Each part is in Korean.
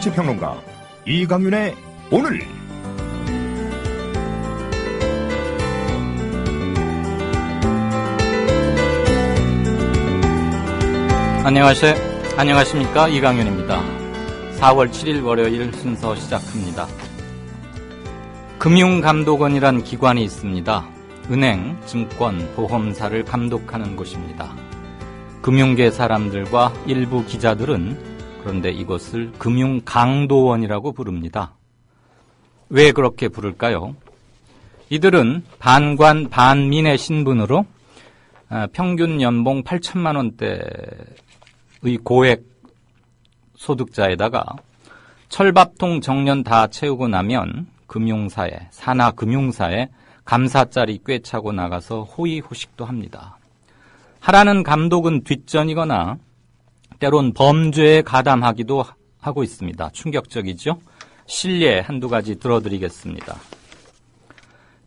정치평론가 이강윤의 오늘. 안녕하십니까, 이강윤입니다. 4월 7일 월요일 순서 시작합니다. 금융감독원이란 기관이 있습니다. 은행, 증권, 보험사를 감독하는 곳입니다. 금융계 사람들과 일부 기자들은 그런데 이것을 금융강도원이라고 부릅니다. 왜 그렇게 부를까요? 이들은 반관 반민의 신분으로 평균 연봉 8천만 원대의 고액 소득자에다가 철밥통 정년 다 채우고 나면 금융사에, 산하금융사에 감사짜리 꿰차고 나가서 호의호식도 합니다. 하라는 감독은 뒷전이거나 때론 범죄에 가담하기도 하고 있습니다. 충격적이죠? 실례 한두 가지 들어드리겠습니다.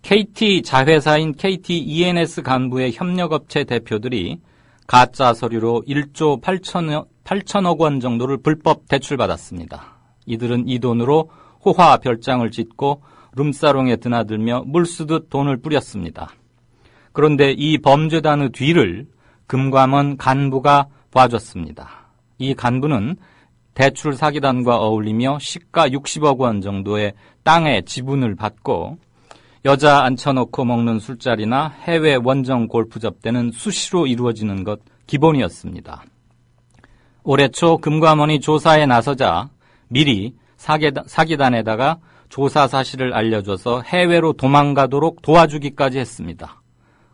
KT 자회사인 KT ENS 간부의 협력업체 대표들이 가짜 서류로 1조 8천억 원 정도를 불법 대출받았습니다. 이들은 이 돈으로 호화 별장을 짓고 룸사롱에 드나들며 물쓰듯 돈을 뿌렸습니다. 그런데 이 범죄단의 뒤를 금감원 간부가 봐줬습니다. 이 간부는 대출 사기단과 어울리며 시가 60억 원 정도의 땅의 지분을 받고 여자 앉혀놓고 먹는 술자리나 해외 원정 골프 접대는 수시로 이루어지는 것 기본이었습니다. 올해 초 금감원이 조사에 나서자 미리 사기단에다가 조사 사실을 알려줘서 해외로 도망가도록 도와주기까지 했습니다.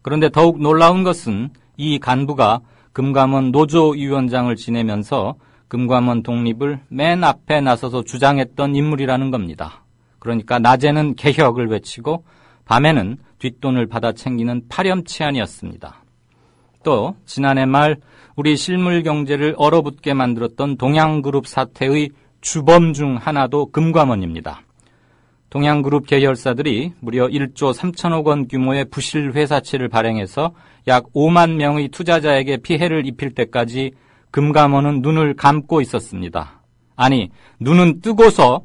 그런데 더욱 놀라운 것은 이 간부가 금감원 노조위원장을 지내면서 금감원 독립을 맨 앞에 나서서 주장했던 인물이라는 겁니다. 그러니까 낮에는 개혁을 외치고 밤에는 뒷돈을 받아 챙기는 파렴치한이었습니다. 또 지난해 말 우리 실물 경제를 얼어붙게 만들었던 동양그룹 사태의 주범 중 하나도 금감원입니다. 동양그룹 계열사들이 무려 1조 3천억 원 규모의 부실 회사채를 발행해서 약 5만 명의 투자자에게 피해를 입힐 때까지 금감원은 눈을 감고 있었습니다. 아니, 눈은 뜨고서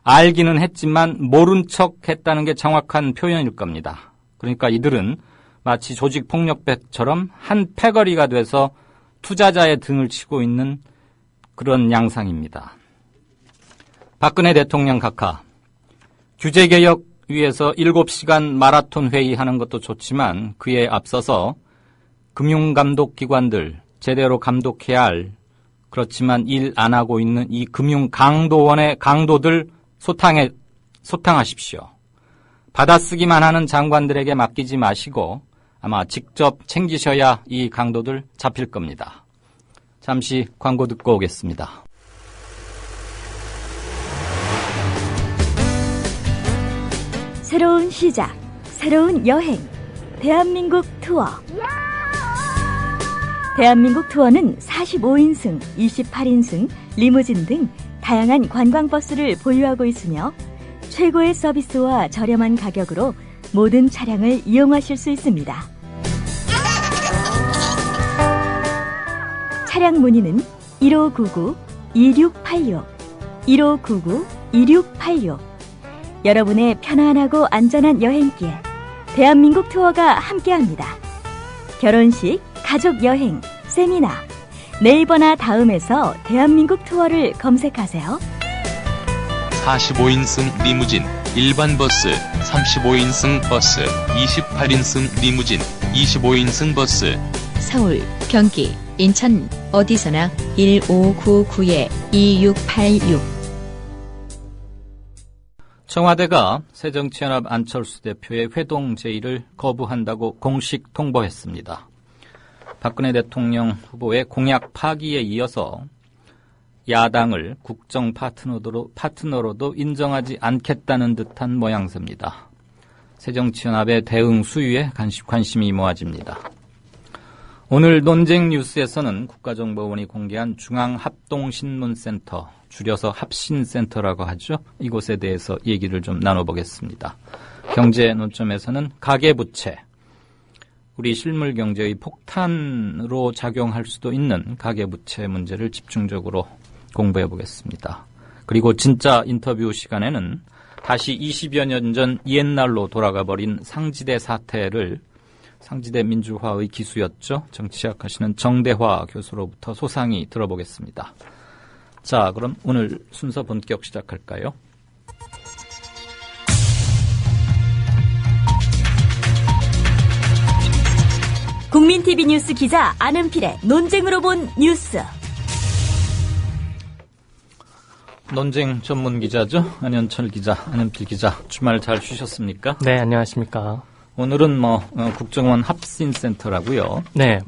알기는 했지만 모른 척 했다는 게 정확한 표현일 겁니다. 그러니까 이들은 마치 조직폭력배처럼 한 패거리가 돼서 투자자의 등을 치고 있는 그런 양상입니다. 박근혜 대통령 각하, 규제개혁 위해서 7시간 마라톤 회의하는 것도 좋지만 그에 앞서서 금융감독기관들 제대로 감독해야 할, 그렇지만 일 안 하고 있는 이 금융강도원의 강도들 소탕하십시오. 받아쓰기만 하는 장관들에게 맡기지 마시고 아마 직접 챙기셔야 이 강도들 잡힐 겁니다. 잠시 광고 듣고 오겠습니다. 새로운 시작, 새로운 여행, 대한민국 투어. 대한민국 투어는 45인승, 28인승, 리무진 등 다양한 관광버스를 보유하고 있으며 최고의 서비스와 저렴한 가격으로 모든 차량을 이용하실 수 있습니다. 차량 문의는 1599-2686, 1599-2686. 여러분의 편안하고 안전한 여행길, 대한민국 투어가 함께합니다. 결혼식, 가족여행, 세미나, 네이버나 다음에서 대한민국 투어를 검색하세요. 45인승 리무진, 일반 버스, 35인승 버스, 28인승 리무진, 25인승 버스. 서울, 경기, 인천 어디서나 1599-2686. 청와대가 새정치연합 안철수 대표의 회동 제의를 거부한다고 공식 통보했습니다. 박근혜 대통령 후보의 공약 파기에 이어서 야당을 국정 파트너로도 인정하지 않겠다는 듯한 모양새입니다. 새정치연합의 대응 수위에 관심이 모아집니다. 오늘 논쟁 뉴스에서는 국가정보원이 공개한 중앙합동신문센터, 줄여서 합신센터라고 하죠. 이곳에 대해서 얘기를 좀 나눠보겠습니다. 경제 논점에서는 가계부채, 우리 실물 경제의 폭탄으로 작용할 수도 있는 가계부채 문제를 집중적으로 공부해 보겠습니다. 그리고 진짜 인터뷰 시간에는 다시 20여 년 전 옛날로 돌아가 버린 상지대 사태를 상지대 민주화의 기수였죠. 정치학 하시는 정대화 교수로부터 소상히 들어보겠습니다. 자, 그럼 오늘 순서 본격 시작할까요? 국민TV 뉴스 기자 안은필의 논쟁으로 본 뉴스. 논쟁 전문 기자죠. 안현철 기자, 안은필 기자. 주말 잘 쉬셨습니까? 네, 안녕하십니까. 오늘은 국정원 합신센터라고요. 네.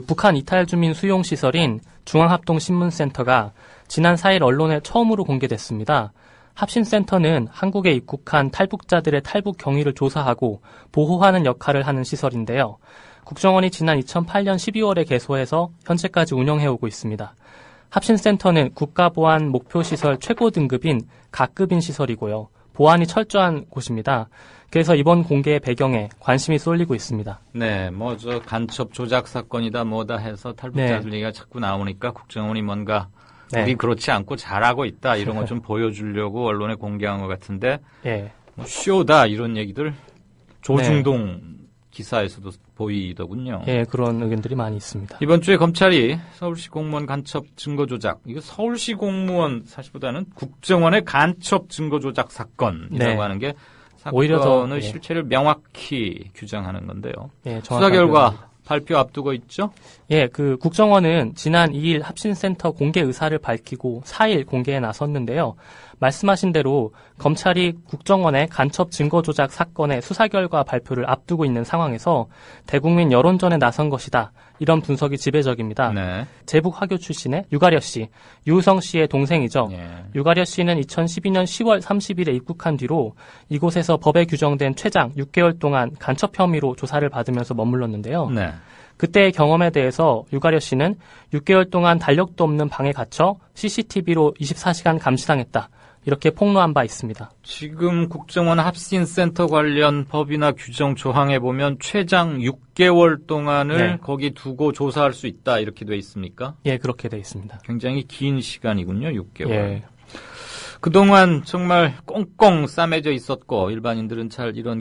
북한 이탈 주민 수용 시설인 중앙합동신문센터가 지난 4일 언론에 처음으로 공개됐습니다. 합신센터는 한국에 입국한 탈북자들의 탈북 경위를 조사하고 보호하는 역할을 하는 시설인데요. 국정원이 지난 2008년 12월에 개소해서 현재까지 운영해오고 있습니다. 합신센터는 국가보안 목표시설 최고 등급인 가급인 시설이고요. 보안이 철저한 곳입니다. 그래서 이번 공개의 배경에 관심이 쏠리고 있습니다. 네, 간첩 조작 사건이다 뭐다 해서 탈북자들 얘기가 자꾸 나오니까 국정원이 뭔가 우리 그렇지 않고 잘하고 있다 이런 거 좀 보여주려고 언론에 공개한 것 같은데 쇼다 이런 얘기들 조중동 기사에서도 보이더군요. 예, 그런 의견들이 많이 있습니다. 이번 주에 검찰이 서울시 공무원 간첩 증거 조작, 이거 서울시 공무원 사실보다는 국정원의 간첩 증거 조작 사건이라고 하는 게 오히려 사건의 실체를 명확히 규정하는 건데요. 예, 수사 결과 발표 앞두고 있죠? 예, 국정원은 지난 2일 합신센터 공개 의사를 밝히고 4일 공개에 나섰는데요. 말씀하신 대로 검찰이 국정원의 간첩 증거 조작 사건의 수사 결과 발표를 앞두고 있는 상황에서 대국민 여론전에 나선 것이다. 이런 분석이 지배적입니다. 네. 제북 화교 출신의 유가려 씨, 유우성 씨의 동생이죠. 유가려 씨는 2012년 10월 30일에 입국한 뒤로 이곳에서 법에 규정된 최장 6개월 동안 간첩 혐의로 조사를 받으면서 머물렀는데요. 네. 그때의 경험에 대해서 유가려 씨는 6개월 동안 달력도 없는 방에 갇혀 CCTV로 24시간 감시당했다. 이렇게 폭로한 바 있습니다. 지금 국정원 합신센터 관련 법이나 규정 조항에 보면 최장 6개월 동안을 거기 두고 조사할 수 있다 이렇게 돼 있습니까? 예, 그렇게 돼 있습니다. 굉장히 긴 시간이군요, 6개월. 예. 그동안 정말 꽁꽁 싸매져 있었고 일반인들은 잘 이런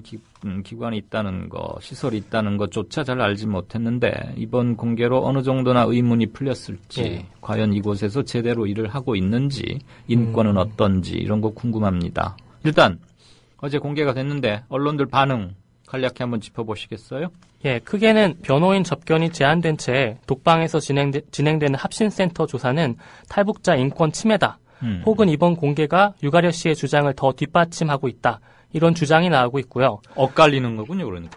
기관이 있다는 거, 시설이 있다는 것조차 잘 알지 못했는데 이번 공개로 어느 정도나 의문이 풀렸을지 과연 이곳에서 제대로 일을 하고 있는지 인권은 어떤지 이런 거 궁금합니다. 일단 어제 공개가 됐는데 언론들 반응 간략히 한번 짚어보시겠어요? 예, 크게는 변호인 접견이 제한된 채 독방에서 진행되는 합신센터 조사는 탈북자 인권 침해다. 혹은 이번 공개가 유가려 씨의 주장을 더 뒷받침하고 있다. 이런 주장이 나오고 있고요. 엇갈리는 거군요, 그러니까.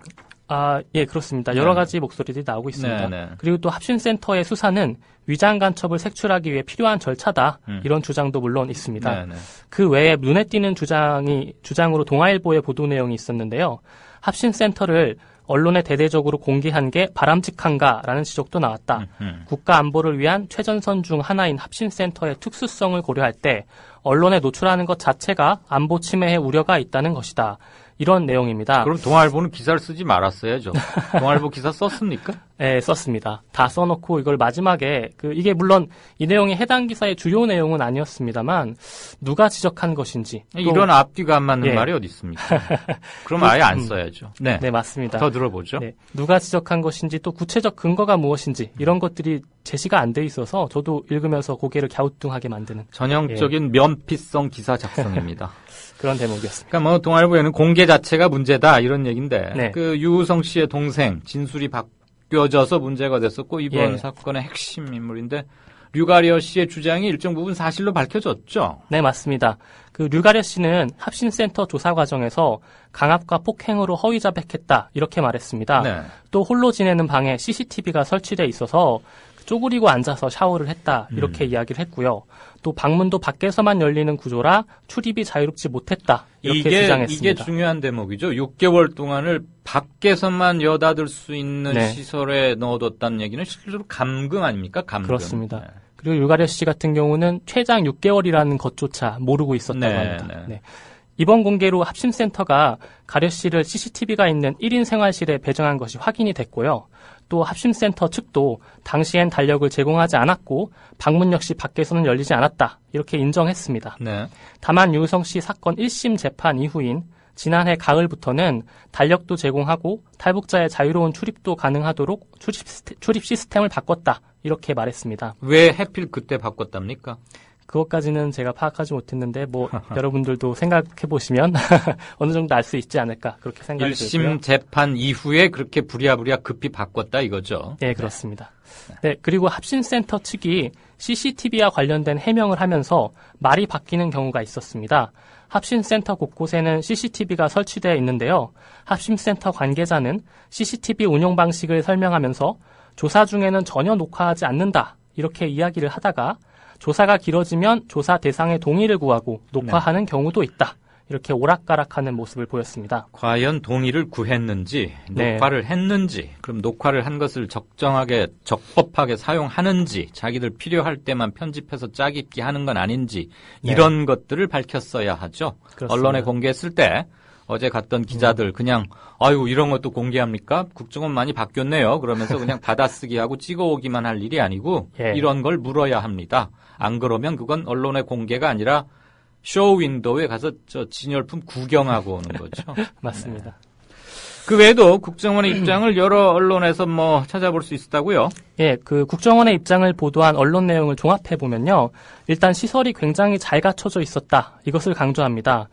아, 예, 그렇습니다. 여러 가지 목소리들이 나오고 있습니다. 네네. 그리고 또 합신센터의 수사는 위장 간첩을 색출하기 위해 필요한 절차다. 이런 주장도 물론 있습니다. 네네. 그 외에 눈에 띄는 주장으로 동아일보의 보도 내용이 있었는데요. 합신센터를 언론에 대대적으로 공개한 게 바람직한가라는 지적도 나왔다. 국가 안보를 위한 최전선 중 하나인 합신센터의 특수성을 고려할 때 언론에 노출하는 것 자체가 안보 침해의 우려가 있다는 것이다. 이런 내용입니다. 그럼 동아일보는 기사를 쓰지 말았어야죠. 동아일보 기사 썼습니까? 네, 썼습니다. 다 써놓고 이걸 마지막에 이게 물론 이 내용이 해당 기사의 주요 내용은 아니었습니다만 누가 지적한 것인지 이런 앞뒤가 안 맞는 말이 어디 있습니까? 그럼 아예 안 써야죠. 네, 맞습니다. 더 들어보죠. 네, 누가 지적한 것인지 또 구체적 근거가 무엇인지 이런 것들이 제시가 안 돼 있어서 저도 읽으면서 고개를 갸우뚱하게 만드는 전형적인 면피성 기사 작성입니다. 그런 대목이었습니다. 그러니까 동아일보에는 공개 자체가 문제다 이런 얘기인데 유우성 씨의 동생 진술이 바뀌어져서 문제가 됐었고 이번 사건의 핵심 인물인데 류가려 씨의 주장이 일정 부분 사실로 밝혀졌죠? 네, 맞습니다. 류가려 씨는 합신센터 조사 과정에서 강압과 폭행으로 허위 자백했다 이렇게 말했습니다. 네. 또 홀로 지내는 방에 CCTV가 설치돼 있어서 쪼그리고 앉아서 샤워를 했다 이렇게 이야기를 했고요. 또 방문도 밖에서만 열리는 구조라 출입이 자유롭지 못했다 이렇게 주장했습니다. 이게 중요한 대목이죠. 6개월 동안을 밖에서만 여닫을 수 있는 시설에 넣어뒀다는 얘기는 실제로 감금 아닙니까? 감금. 그렇습니다. 그리고 유가려 씨 같은 경우는 최장 6개월이라는 것조차 모르고 있었다고 합니다. 네. 이번 공개로 합심센터가 가려씨를 CCTV가 있는 1인 생활실에 배정한 것이 확인이 됐고요. 또 합심센터 측도 당시엔 달력을 제공하지 않았고 방문 역시 밖에서는 열리지 않았다. 이렇게 인정했습니다. 네. 다만 유우성 씨 사건 1심 재판 이후인 지난해 가을부터는 달력도 제공하고 탈북자의 자유로운 출입도 가능하도록 출입 시스템을 바꿨다. 이렇게 말했습니다. 왜 하필 그때 바꿨답니까? 그것까지는 제가 파악하지 못했는데 여러분들도 생각해 보시면 어느 정도 알 수 있지 않을까 그렇게 생각이 들고요. 1심 재판 이후에 그렇게 부랴부랴 급히 바꿨다 이거죠. 네, 그렇습니다. 네, 그리고 합심센터 측이 CCTV와 관련된 해명을 하면서 말이 바뀌는 경우가 있었습니다. 합심센터 곳곳에는 CCTV가 설치되어 있는데요. 합심센터 관계자는 CCTV 운용 방식을 설명하면서 조사 중에는 전혀 녹화하지 않는다 이렇게 이야기를 하다가 조사가 길어지면 조사 대상의 동의를 구하고 녹화하는 경우도 있다. 이렇게 오락가락하는 모습을 보였습니다. 과연 동의를 구했는지, 녹화를 했는지, 그럼 녹화를 한 것을 적정하게, 적법하게 사용하는지, 자기들 필요할 때만 편집해서 짜깁기 하는 건 아닌지, 이런 것들을 밝혔어야 하죠. 그렇습니다. 언론에 공개했을 때, 어제 갔던 기자들 그냥 아유 이런 것도 공개합니까? 국정원 많이 바뀌었네요. 그러면서 그냥 받아쓰기하고 찍어오기만 할 일이 아니고 이런 걸 물어야 합니다. 안 그러면 그건 언론의 공개가 아니라 쇼 윈도우에 가서 저 진열품 구경하고 오는 거죠. 맞습니다. 네. 그 외에도 국정원의 입장을 여러 언론에서 찾아볼 수 있었다고요? 예, 그 국정원의 입장을 보도한 언론 내용을 종합해 보면요. 일단 시설이 굉장히 잘 갖춰져 있었다. 이것을 강조합니다.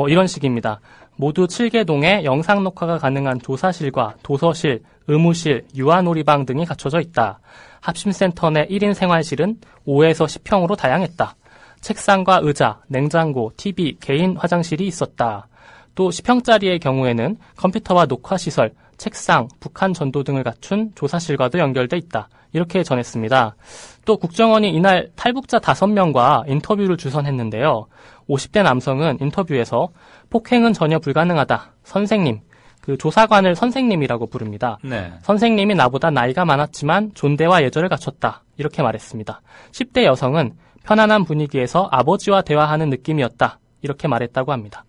이런 식입니다. 모두 7개 동에 영상 녹화가 가능한 조사실과 도서실, 의무실, 유아놀이방 등이 갖춰져 있다. 합심센터 내 1인 생활실은 5에서 10평으로 다양했다. 책상과 의자, 냉장고, TV, 개인 화장실이 있었다. 또 10평짜리의 경우에는 컴퓨터와 녹화시설, 책상, 북한 전도 등을 갖춘 조사실과도 연결돼 있다. 이렇게 전했습니다. 또 국정원이 이날 탈북자 5명과 인터뷰를 주선했는데요. 50대 남성은 인터뷰에서 폭행은 전혀 불가능하다. 선생님, 그 조사관을 선생님이라고 부릅니다. 네. 선생님이 나보다 나이가 많았지만 존대와 예절을 갖췄다. 이렇게 말했습니다. 10대 여성은 편안한 분위기에서 아버지와 대화하는 느낌이었다. 이렇게 말했다고 합니다.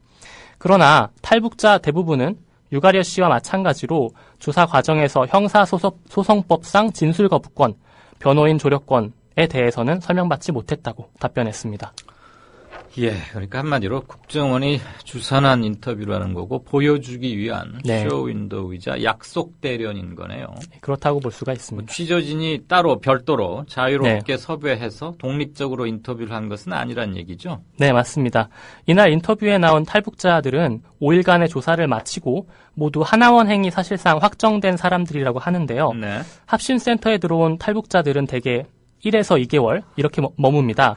그러나 탈북자 대부분은 유가려 씨와 마찬가지로 조사 과정에서 형사소송법상 진술거부권, 변호인 조력권에 대해서는 설명받지 못했다고 답변했습니다. 예, 그러니까 한마디로 국정원이 주선한 인터뷰라는 거고 보여주기 위한 쇼윈도우이자 약속 대련인 거네요. 그렇다고 볼 수가 있습니다. 취재진이 따로 별도로 자유롭게 섭외해서 독립적으로 인터뷰를 한 것은 아니란 얘기죠? 네, 맞습니다. 이날 인터뷰에 나온 탈북자들은 5일간의 조사를 마치고 모두 하나원 행위 사실상 확정된 사람들이라고 하는데요. 네. 합심센터에 들어온 탈북자들은 대개 1에서 2개월 이렇게 머뭅니다.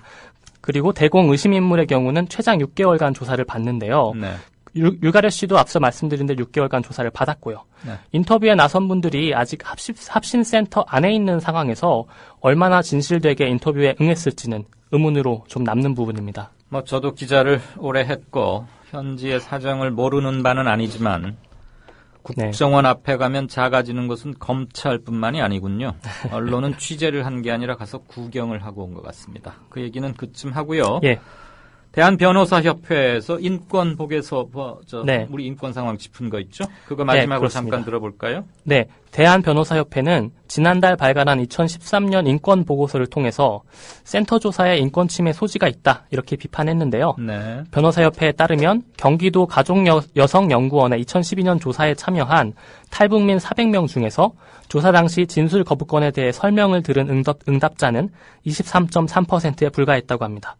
그리고 대공 의심 인물의 경우는 최장 6개월간 조사를 받는데요. 네. 유가려 씨도 앞서 말씀드린 대로 6개월간 조사를 받았고요. 네. 인터뷰에 나선 분들이 아직 합심센터 안에 있는 상황에서 얼마나 진실되게 인터뷰에 응했을지는 의문으로 좀 남는 부분입니다. 저도 기자를 오래 했고 현지의 사정을 모르는 바는 아니지만 국정원 앞에 가면 작아지는 것은 검찰뿐만이 아니군요. 언론은 취재를 한 게 아니라 가서 구경을 하고 온 것 같습니다. 그 얘기는 그쯤 하고요. 예. 대한변호사협회에서 인권 보고서 우리 인권 상황 짚은 거 있죠? 그거 마지막으로 잠깐 들어볼까요? 네, 대한변호사협회는 지난달 발간한 2013년 인권 보고서를 통해서 센터 조사에 인권 침해 소지가 있다 이렇게 비판했는데요. 네. 변호사협회에 따르면 경기도 가족여성연구원의 2012년 조사에 참여한 탈북민 400명 중에서 조사 당시 진술 거부권에 대해 설명을 들은 응답자는 23.3%에 불과했다고 합니다.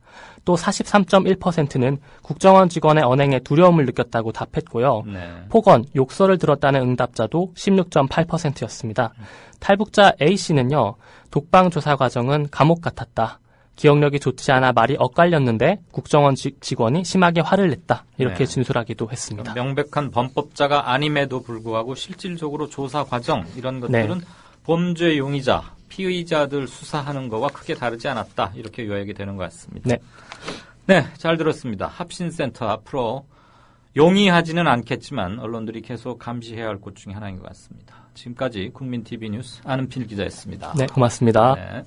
또 43.1%는 국정원 직원의 언행에 두려움을 느꼈다고 답했고요. 네. 폭언, 욕설을 들었다는 응답자도 16.8%였습니다. 탈북자 A씨는요. 독방 조사 과정은 감옥 같았다. 기억력이 좋지 않아 말이 엇갈렸는데 국정원 직원이 심하게 화를 냈다. 이렇게 진술하기도 했습니다. 명백한 범법자가 아님에도 불구하고 실질적으로 조사 과정 이런 것들은 범죄 용의자, 피의자들 수사하는 거와 크게 다르지 않았다. 이렇게 요약이 되는 것 같습니다. 네, 잘 들었습니다. 합심센터 앞으로 용이하지는 않겠지만 언론들이 계속 감시해야 할 곳 중에 하나인 것 같습니다. 지금까지 국민TV 뉴스 안은필 기자였습니다. 네, 고맙습니다. 네.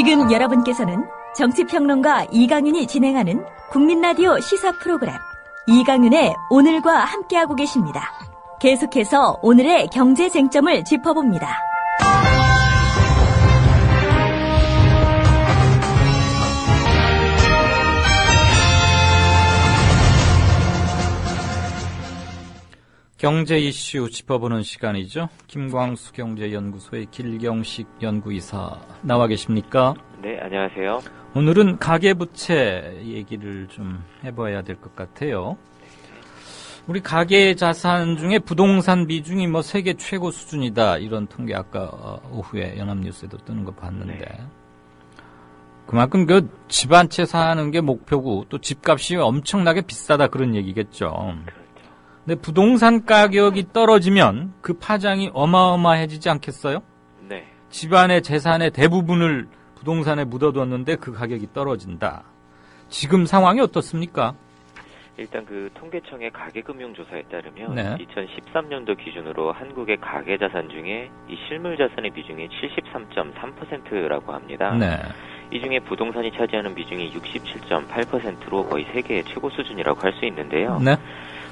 지금 여러분께서는 정치평론가 이강윤이 진행하는 국민라디오 시사 프로그램 이강윤의 오늘과 함께하고 계십니다. 계속해서 오늘의 경제 쟁점을 짚어봅니다. 경제 이슈 짚어보는 시간이죠. 김광수 경제연구소의 길경식 연구이사 나와 계십니까? 네, 안녕하세요. 오늘은 가계부채 얘기를 좀 해봐야 될 것 같아요. 우리 가계자산 중에 부동산 비중이 뭐 세계 최고 수준이다 이런 통계 아까 오후에 연합뉴스에도 뜨는 거 봤는데 네. 그만큼 그 집 한 채 사는 게 목표고 또 집값이 엄청나게 비싸다 그런 얘기겠죠. 근데 부동산 가격이 떨어지면 그 파장이 어마어마해지지 않겠어요? 네. 집안의 재산의 대부분을 부동산에 묻어뒀는데 그 가격이 떨어진다. 지금 상황이 어떻습니까? 일단 그 통계청의 가계금융조사에 따르면 네. 2013년도 기준으로 한국의 가계자산 중에 이 실물자산의 비중이 73.3%라고 합니다. 네. 이 중에 부동산이 차지하는 비중이 67.8%로 거의 세계 최고 수준이라고 할 수 있는데요. 네.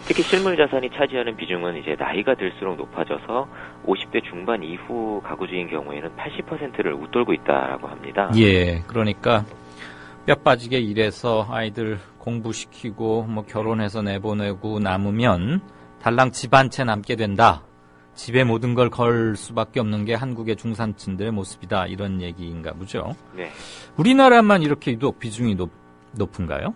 특히 실물자산이 차지하는 비중은 이제 나이가 들수록 높아져서 50대 중반 이후 가구주인 경우에는 80%를 웃돌고 있다라고 합니다. 예, 그러니까 뼈 빠지게 일해서 아이들 공부시키고 뭐 결혼해서 내보내고 남으면 달랑 집 한 채 남게 된다. 집에 모든 걸 걸 수밖에 없는 게 한국의 중산층들의 모습이다. 이런 얘기인가 보죠. 네. 우리나라만 이렇게 유독 비중이 높은가요?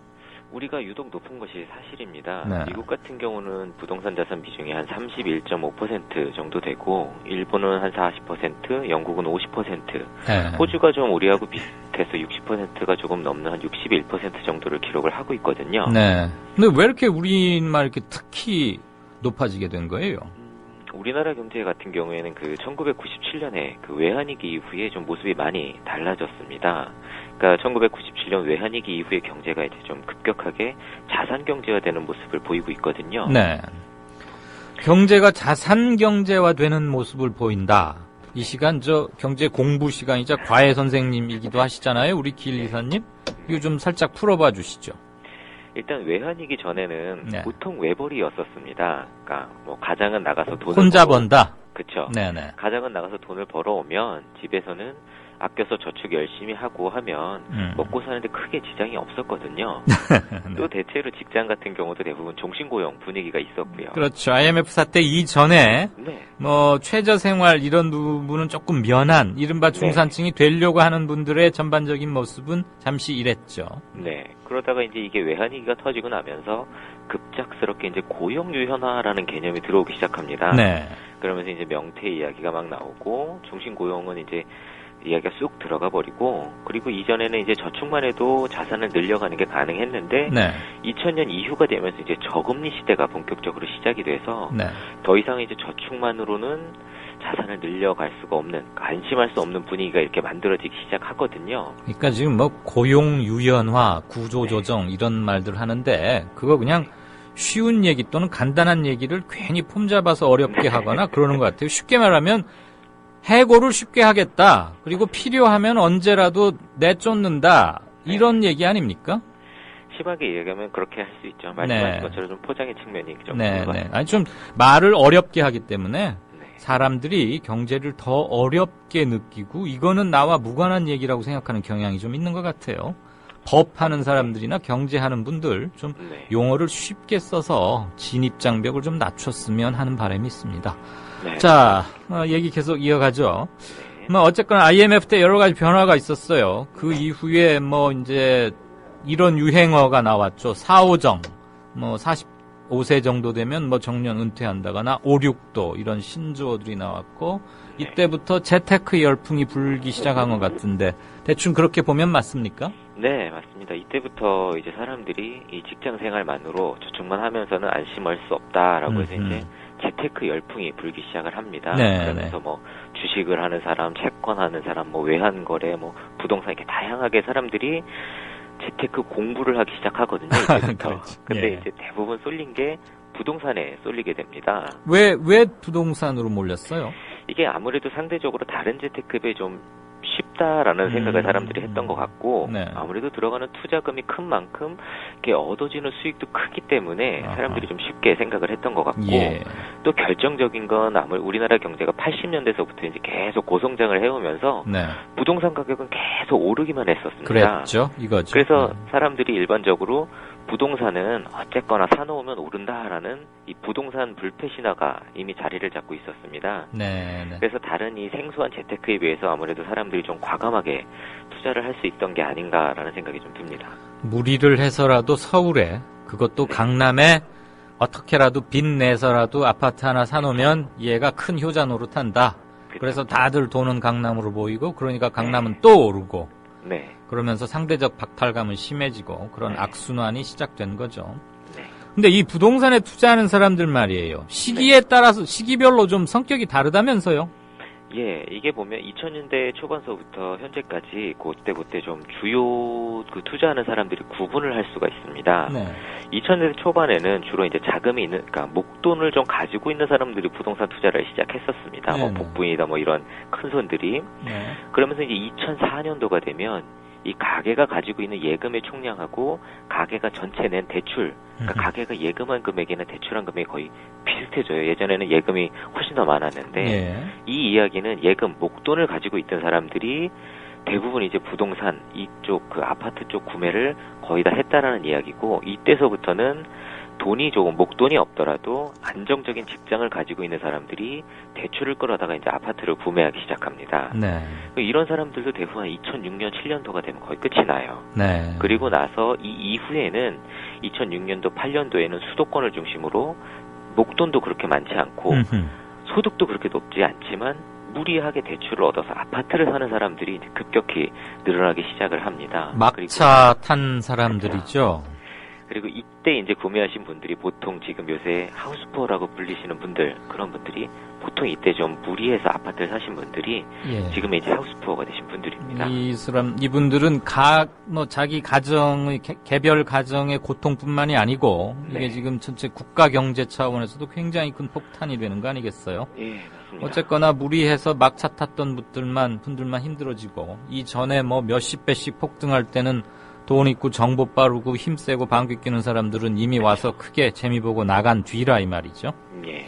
우리가 유독 높은 것이 사실입니다. 네. 미국 같은 경우는 부동산 자산 비중이 한 31.5% 정도 되고 일본은 한 40%, 영국은 50%, 네. 호주가 좀 우리하고 비슷해서 60%가 조금 넘는 한 61% 정도를 기록을 하고 있거든요. 네. 근데 왜 이렇게 우리만 이렇게 특히 높아지게 된 거예요? 우리나라 경제 같은 경우에는 그 1997년에 그 외환위기 이후에 좀 모습이 많이 달라졌습니다. 그러니까 1997년 외환위기 이후에 경제가 이제 좀 급격하게 자산 경제화되는 모습을 보이고 있거든요. 네. 경제가 자산 경제화되는 모습을 보인다. 이 시간 저 경제 공부 시간이자 과외 선생님이기도 하시잖아요. 우리 길 이사님. 이거 좀 살짝 풀어봐 주시죠. 일단 외환위기 전에는 네. 보통 외벌이였었습니다. 그러니까 뭐 가장은 나가서 돈을 혼자 번다. 그렇죠. 네네. 가장은 나가서 돈을 벌어오면 집에서는 아껴서 저축 열심히 하고 하면 먹고 사는데 크게 지장이 없었거든요. 네. 또 대체로 직장 같은 경우도 대부분 종신고용 분위기가 있었고요. 그렇죠. IMF 사태 이전에 네. 뭐 최저생활 이런 부분은 조금 면한 이른바 중산층이 되려고 하는 분들의 전반적인 모습은 잠시 이랬죠. 네. 그러다가 이제 이게 외환위기가 터지고 나면서 급작스럽게 이제 고용 유연화라는 개념이 들어오기 시작합니다. 네. 그러면서 이제 명태 이야기가 막 나오고 종신고용은 이제 이야기가 쑥 들어가 버리고 그리고 이전에는 이제 저축만 해도 자산을 늘려가는 게 가능했는데 네. 2000년 이후가 되면서 이제 저금리 시대가 본격적으로 시작이 돼서 네. 더 이상 이제 저축만으로는 자산을 늘려갈 수가 없는 안심할 수 없는 분위기가 이렇게 만들어지기 시작하거든요. 그러니까 지금 뭐 고용 유연화, 구조 조정 이런 말들 하는데 그거 그냥 쉬운 얘기 또는 간단한 얘기를 괜히 폼 잡아서 어렵게 하거나 그러는 것 같아요. 쉽게 말하면 해고를 쉽게 하겠다. 그리고 필요하면 언제라도 내쫓는다. 이런 얘기 아닙니까? 심하게 얘기하면 그렇게 할 수 있죠. 말씀하신 것처럼 좀 포장의 측면이 좀 네, 네. 아니 좀 말을 어렵게 하기 때문에 사람들이 경제를 더 어렵게 느끼고 이거는 나와 무관한 얘기라고 생각하는 경향이 좀 있는 것 같아요. 법하는 사람들이나 경제하는 분들 좀 용어를 쉽게 써서 진입장벽을 좀 낮췄으면 하는 바람이 있습니다. 네. 자, 얘기 계속 이어가죠. 뭐 어쨌거나 IMF 때 여러 가지 변화가 있었어요. 그 이후에 뭐 이제 이런 유행어가 나왔죠. 4.5정. 뭐 45세 정도 되면 뭐 정년 은퇴한다거나 5.6도 이런 신조어들이 나왔고 이때부터 재테크 열풍이 불기 시작한 것 같은데 대충 그렇게 보면 맞습니까? 네, 맞습니다. 이때부터 이제 사람들이 이 직장 생활만으로 저축만 하면서는 안심할 수 없다라고 해서 이제 재테크 열풍이 불기 시작을 합니다. 네, 그러면서 뭐 주식을 하는 사람, 채권 하는 사람, 뭐 외환 거래, 뭐 부동산 이렇게 다양하게 사람들이 재테크 공부를 하기 시작하거든요. 이때부터. 그렇지. 근데 예. 이제 대부분 쏠린 게 부동산에 쏠리게 됩니다. 왜 부동산으로 몰렸어요? 이게 아무래도 상대적으로 다른 재테크에 좀 하다라는 생각을 사람들이 했던 것 같고 네. 아무래도 들어가는 투자금이 큰 만큼 이게 얻어지는 수익도 크기 때문에 사람들이 좀 쉽게 생각을 했던 것 같고 예. 또 결정적인 건 아무래도 우리나라 경제가 80년대서부터 이제 계속 고성장을 해오면서 네. 부동산 가격은 계속 오르기만 했었습니다. 그랬죠. 이거죠. 그래서 사람들이 일반적으로 부동산은 어쨌거나 사놓으면 오른다라는 이 부동산 불패 신화가 이미 자리를 잡고 있었습니다. 네. 네. 그래서 다른 이 생소한 재테크에 비해서 아무래도 사람들이 좀 과감하게 투자를 할 수 있던 게 아닌가라는 생각이 좀 듭니다. 무리를 해서라도 서울에 그것도 강남에 어떻게라도 빚 내서라도 아파트 하나 사놓으면 얘가 큰 효자 노릇한다. 그래서 다들 돈은 강남으로 모이고 그러니까 강남은 또 오르고 네. 그러면서 상대적 박탈감은 심해지고 그런 악순환이 시작된 거죠. 네. 근데 이 부동산에 투자하는 사람들 말이에요. 시기에 따라서 시기별로 좀 성격이 다르다면서요? 예, 이게 보면 2000년대 초반서부터 현재까지 그때 좀 주요 그 투자하는 사람들이 구분을 할 수가 있습니다. 네. 2000년대 초반에는 주로 이제 자금이 있는, 그러니까 목돈을 좀 가지고 있는 사람들이 부동산 투자를 시작했었습니다. 뭐 네네. 복부인이다 뭐 이런 큰 손들이. 네. 그러면서 이제 2004년도가 되면 이 가게가 가지고 있는 예금의 총량하고 가게가 전체 낸 대출, 그러니까 가게가 예금한 금액이나 대출한 금액이 거의 비슷해져요. 예전에는 예금이 훨씬 더 많았는데 네. 이 이야기는 예금, 목돈을 가지고 있던 사람들이 대부분 이제 부동산 이쪽 그 아파트 쪽 구매를 거의 다 했다라는 이야기고 이때서부터는 돈이 조금 목돈이 없더라도 안정적인 직장을 가지고 있는 사람들이 대출을 끌어다가 이제 아파트를 구매하기 시작합니다. 네. 이런 사람들도 대부분 2006년, 7년도가 되면 거의 끝이 나요. 네. 그리고 나서 이 이후에는 2006년도, 8년도에는 수도권을 중심으로 목돈도 그렇게 많지 않고 소득도 그렇게 높지 않지만 무리하게 대출을 얻어서 아파트를 사는 사람들이 급격히 늘어나기 시작을 합니다. 막차 탄 사람들이죠. 그리고 이때 이제 구매하신 분들이 보통 지금 요새 하우스푸어라고 불리시는 분들, 그런 분들이 보통 이때 좀 무리해서 아파트를 사신 분들이 예. 지금 이제 하우스푸어가 되신 분들입니다. 이분들은 자기 가정의 개별 가정의 고통뿐만이 아니고 네. 이게 지금 전체 국가 경제 차원에서도 굉장히 큰 폭탄이 되는 거 아니겠어요? 예, 맞습니다. 어쨌거나 무리해서 막차 탔던 분들만 힘들어지고 이전에 뭐 몇십 배씩 폭등할 때는 돈 있고 정보 빠르고 힘세고 방귀 뀌는 사람들은 이미 와서 크게 재미 보고 나간 뒤라 이 말이죠. 예.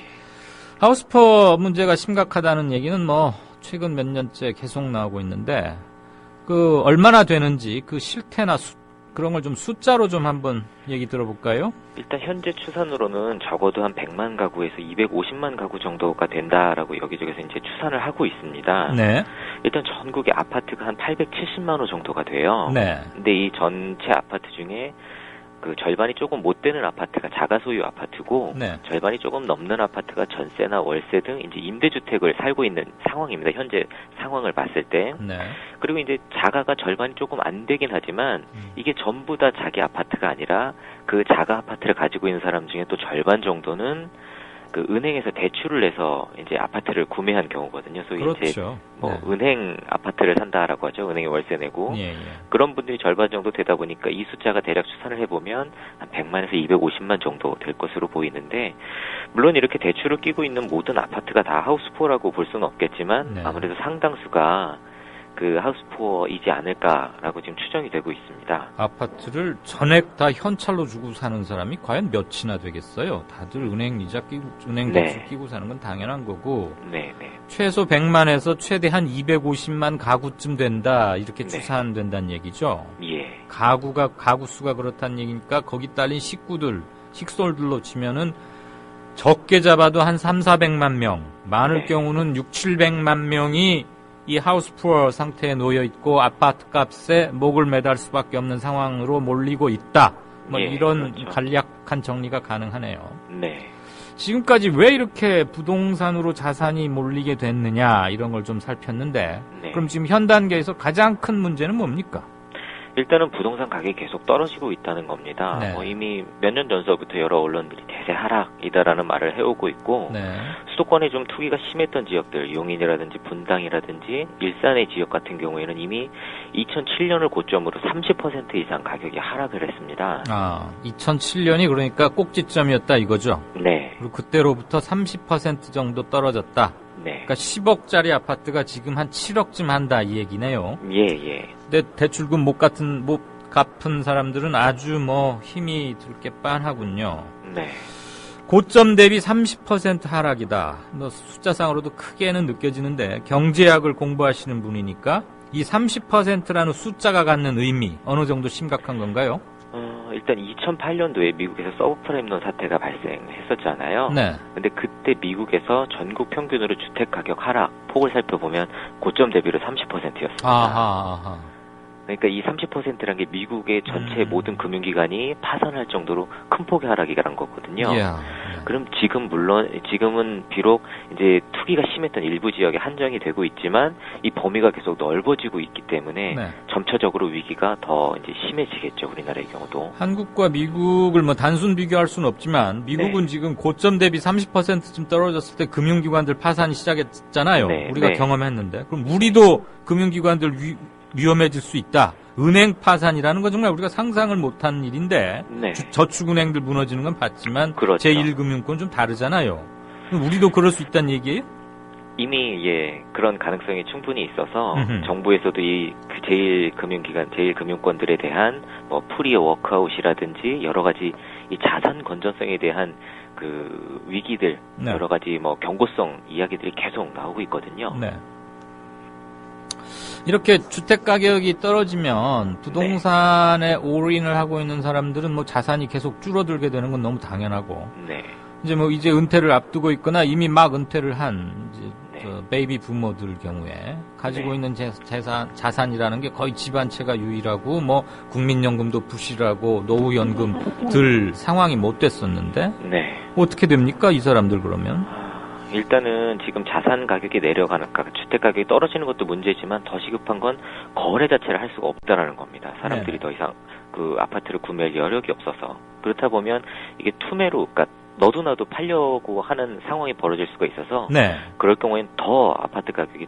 하우스푸어 문제가 심각하다는 얘기는 뭐 최근 몇 년째 계속 나오고 있는데 그 얼마나 되는지 그 실태나 그런 걸 좀 숫자로 좀 한번 얘기 들어볼까요? 일단 현재 추산으로는 적어도 한 100만 가구에서 250만 가구 정도가 된다라고 여기저기서 이제 추산을 하고 있습니다. 네. 일단 전국의 아파트가 한 870만 호 정도가 돼요. 네. 근데 이 전체 아파트 중에 그 절반이 조금 못 되는 아파트가 자가 소유 아파트고 네. 절반이 조금 넘는 아파트가 전세나 월세 등 이제 임대주택을 살고 있는 상황입니다. 현재 상황을 봤을 때. 네. 그리고 이제 자가가 절반이 조금 안 되긴 하지만 이게 전부 다 자기 아파트가 아니라 그 자가 아파트를 가지고 있는 사람 중에 또 절반 정도는 그 은행에서 대출을 내서 이제 아파트를 구매한 경우거든요. 소위 이제 그렇죠. 뭐 네. 은행 아파트를 산다라고 하죠. 은행에 월세 내고. 예, 예. 그런 분들이 절반 정도 되다 보니까 이 숫자가 대략 추산을 해보면 한 100만에서 250만 정도 될 것으로 보이는데 물론 이렇게 대출을 끼고 있는 모든 아파트가 다 하우스푸어라고 볼 수는 없겠지만 네. 아무래도 상당수가 그 하우스푸어이지 않을까라고 지금 추정이 되고 있습니다. 아파트를 전액 다 현찰로 주고 사는 사람이 과연 몇이나 되겠어요? 다들 은행 이자 끼고 은행 대출 네. 끼고 사는 건 당연한 거고 네, 네. 최소 100만에서 최대 한 250만 가구쯤 된다 이렇게 네. 추산된다는 얘기죠. 예. 가구 수가 그렇다는 얘기니까 거기 딸린 식솔들로 치면은 적게 잡아도 한 3,400만 명, 많을 네. 경우는 6,700만 명이 이 하우스푸어 상태에 놓여 있고 아파트 값에 목을 매달 수밖에 없는 상황으로 몰리고 있다. 뭐 예, 이런 그렇죠. 간략한 정리가 가능하네요. 네. 지금까지 왜 이렇게 부동산으로 자산이 몰리게 됐느냐 이런 걸 좀 살폈는데 네. 그럼 지금 현 단계에서 가장 큰 문제는 뭡니까? 일단은 부동산 가격이 계속 떨어지고 있다는 겁니다. 네. 이미 몇 년 전서부터 여러 언론들이 대세 하락이다라는 말을 해오고 있고 네. 수도권에 좀 투기가 심했던 지역들, 용인이라든지 분당이라든지 일산의 지역 같은 경우에는 이미 2007년을 고점으로 30% 이상 가격이 하락을 했습니다. 2007년이 그러니까 꼭지점이었다 이거죠? 네. 그리고 그때로부터 30% 정도 떨어졌다. 네. 그러니까 10억짜리 아파트가 지금 한 7억쯤 한다 이 얘기네요. 예. 근데 대출금 못 갚은 사람들은 아주 뭐 힘이 들 게 빤하군요. 네. 고점 대비 30% 하락이다. 뭐 숫자상으로도 크게는 느껴지는데 경제학을 공부하시는 분이니까 이 30%라는 숫자가 갖는 의미 어느 정도 심각한 건가요? 일단 2008년도에 미국에서 서브프라임론 사태가 발생했었잖아요. 네. 근데 그때 미국에서 전국 평균으로 주택 가격 하락 폭을 살펴보면 고점 대비로 30%였습니다. 아하. 그러니까 이 30%란 게 미국의 전체 모든 금융기관이 파산할 정도로 큰 폭의 하락이 간 거거든요. 그럼 지금은 비록 이제 투기가 심했던 일부 지역에 한정이 되고 있지만 이 범위가 계속 넓어지고 있기 때문에 네. 점차적으로 위기가 더 이제 심해지겠죠. 우리나라의 경우도. 한국과 미국을 뭐 단순 비교할 수는 없지만 미국은 네. 지금 고점 대비 30%쯤 떨어졌을 때 금융기관들 파산이 시작했잖아요. 네, 우리가 네. 경험했는데. 그럼 우리도 금융기관들 위험해질 수 있다. 은행 파산이라는 건 정말 우리가 상상을 못한 일인데 네. 저축은행들 무너지는 건 봤지만 그렇죠. 제1금융권 좀 다르잖아요. 그럼 우리도 그럴 수 있다는 얘기예요? 이미 그런 가능성이 충분히 있어서 음흠. 정부에서도 이 제1금융기관, 제1금융권들에 대한 뭐 프리 워크아웃이라든지 여러 가지 이 자산 건전성에 대한 그 위기들, 네. 여러 가지 뭐 경고성 이야기들이 계속 나오고 있거든요. 네. 이렇게 주택 가격이 떨어지면 부동산에 올인을 하고 있는 사람들은 뭐 자산이 계속 줄어들게 되는 건 너무 당연하고 네. 이제 은퇴를 앞두고 있거나 이미 막 은퇴를 한 이제 네. 저 베이비 부모들 경우에 가지고 네. 있는 자산이라는 게 거의 집안채가 유일하고 뭐 국민연금도 부실하고 노후연금 들 상황이 못 됐었는데 네. 어떻게 됩니까 이 사람들 그러면? 일단은 지금 자산 가격이 내려가는, 주택 가격이 떨어지는 것도 문제지만 더 시급한 건 거래 자체를 할 수가 없다라는 겁니다. 사람들이 네. 더 이상 그 아파트를 구매할 여력이 없어서. 그렇다 보면 이게 투매로, 그러니까 너도 나도 팔려고 하는 상황이 벌어질 수가 있어서 네. 그럴 경우에는 더 아파트 가격이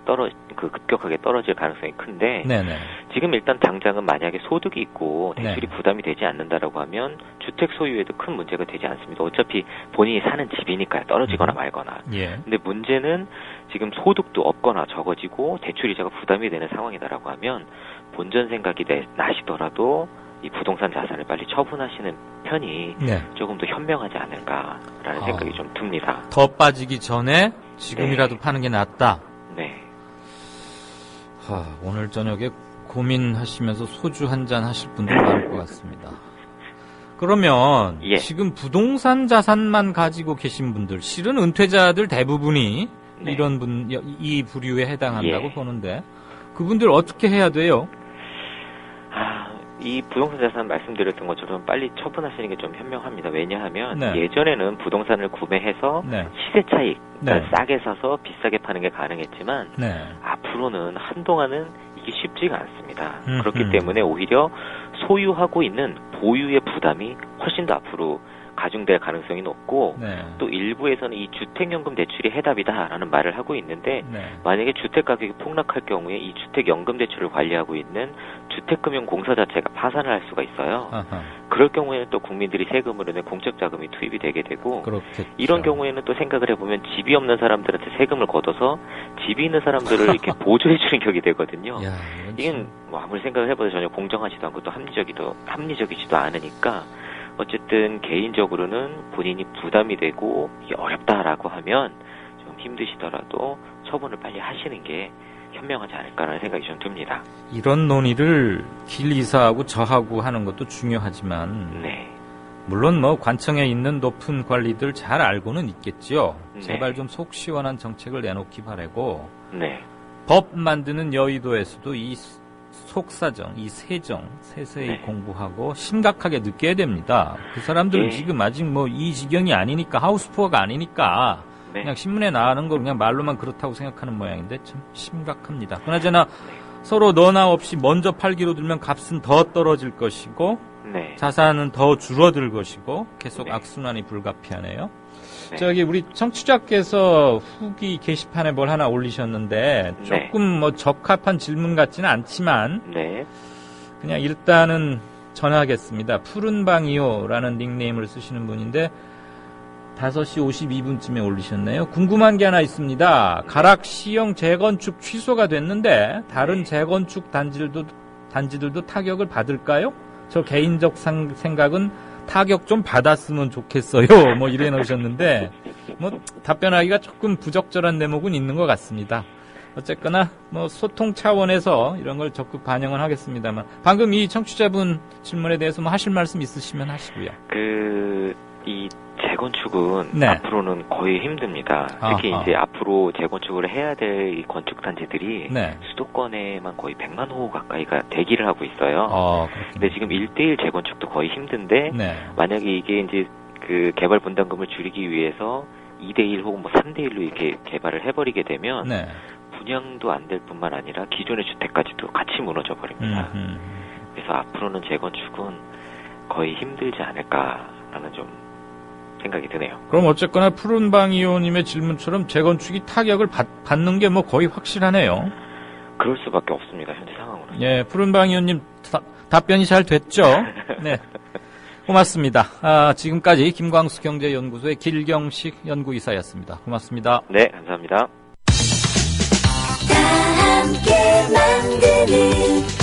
급격하게 떨어질 가능성이 큰데 네네. 지금 일단 당장은 만약에 소득이 있고 대출이 네. 부담이 되지 않는다라고 하면 주택 소유에도 큰 문제가 되지 않습니다. 어차피 본인이 사는 집이니까요. 떨어지거나 말거나. 예. 근데 문제는 지금 소득도 없거나 적어지고 대출 이자가 부담이 되는 상황이다라고 하면 본전 생각이 나시더라도 이 부동산 자산을 빨리 처분하시는 편이 네. 조금 더 현명하지 않을까라는 생각이 좀 듭니다. 더 빠지기 전에 지금이라도 파는 게 낫다. 네. 오늘 저녁에 고민하시면서 소주 한 잔 하실 분들 많을 것 같습니다. 그러면 예. 지금 부동산 자산만 가지고 계신 분들, 실은 은퇴자들 대부분이 네. 이 부류에 해당한다고 예. 보는데 그분들 어떻게 해야 돼요? 이 부동산 자산 말씀드렸던 것처럼 빨리 처분하시는 게 좀 현명합니다. 왜냐하면 네. 예전에는 부동산을 구매해서 네. 시세 차익, 네. 싸게 사서 비싸게 파는 게 가능했지만 네. 앞으로는 한동안은 이게 쉽지가 않습니다. 음흠. 그렇기 때문에 오히려 소유하고 있는 보유의 부담이 훨씬 더 앞으로 가중될 가능성이 높고 네. 또 일부에서는 이 주택연금 대출이 해답이다라는 말을 하고 있는데 네. 만약에 주택 가격이 폭락할 경우에 이 주택연금 대출을 관리하고 있는 주택금융공사 자체가 파산을 할 수가 있어요. 아하. 그럴 경우에는 또 국민들이 세금으로 낸 공적자금이 투입이 되게 되고 그렇겠죠. 이런 경우에는 또 생각을 해보면 집이 없는 사람들한테 세금을 걷어서 집이 있는 사람들을 이렇게 보조해주는 격이 되거든요. 야, 이게 뭐 아무리 생각을 해봐도 전혀 공정하지도 않고 또 합리적이지도 않으니까 어쨌든 개인적으로는 본인이 부담이 되고 이게 어렵다라고 하면 좀 힘드시더라도 처분을 빨리 하시는 게 현명하지 않을까라는 생각이 좀 듭니다. 이런 논의를 길 이사하고 저하고 하는 것도 중요하지만 네. 물론 뭐 관청에 있는 높은 관리들 잘 알고는 있겠지요. 네. 제발 좀 속 시원한 정책을 내놓기 바라고 네. 법 만드는 여의도에서도 이 속사정, 이 세정 세세히 네. 공부하고 심각하게 느껴야 됩니다. 그 사람들은 예. 지금 아직 뭐 이 지경이 아니니까 하우스푸어가 아니니까 네. 그냥 신문에 나가는 거 그냥 말로만 그렇다고 생각하는 모양인데 참 심각합니다. 그나저나 서로 너나 없이 먼저 팔기로 들면 값은 더 떨어질 것이고 네. 자산은 더 줄어들 것이고 계속 네. 악순환이 불가피하네요. 네. 저기 우리 청취자께서 후기 게시판에 뭘 하나 올리셨는데 네. 조금 뭐 적합한 질문 같지는 않지만 네. 그냥 일단은 전하겠습니다. 푸른방이요라는 닉네임을 쓰시는 분인데 5시 52분쯤에 올리셨네요. 궁금한 게 하나 있습니다. 가락 시형 재건축 취소가 됐는데 다른 재건축 단지들도 타격을 받을까요? 저 개인적 생각은 타격 좀 받았으면 좋겠어요. 뭐 이래 놓으셨는데 뭐 답변하기가 조금 부적절한 대목은 있는 것 같습니다. 어쨌거나 뭐 소통 차원에서 이런 걸 적극 반영은 하겠습니다만 방금 이 청취자분 질문에 대해서 뭐 하실 말씀 있으시면 하시고요. 이 재건축은 네. 앞으로는 거의 힘듭니다. 특히 이제 앞으로 재건축을 해야 될 이 건축 단지들이 네. 수도권에만 거의 100만 호 가까이가 대기를 하고 있어요. 근데 지금 1대1 재건축도 거의 힘든데 네. 만약에 이게 이제 그 개발 분담금을 줄이기 위해서 2대1 혹은 뭐 3대1로 이렇게 개발을 해버리게 되면 네. 분양도 안 될 뿐만 아니라 기존의 주택까지도 같이 무너져 버립니다. 그래서 앞으로는 재건축은 거의 힘들지 않을까라는 좀 생각이 드네요. 그럼 어쨌거나 푸른방 의원님의 질문처럼 재건축이 타격을 받는 게 뭐 거의 확실하네요. 그럴 수밖에 없습니다. 현재 상황으로는. 예, 푸른방 의원님 답변이 잘 됐죠? 네. 고맙습니다. 지금까지 김광수 경제연구소의 길경식 연구이사였습니다. 고맙습니다. 네, 감사합니다. 다 함께 만드는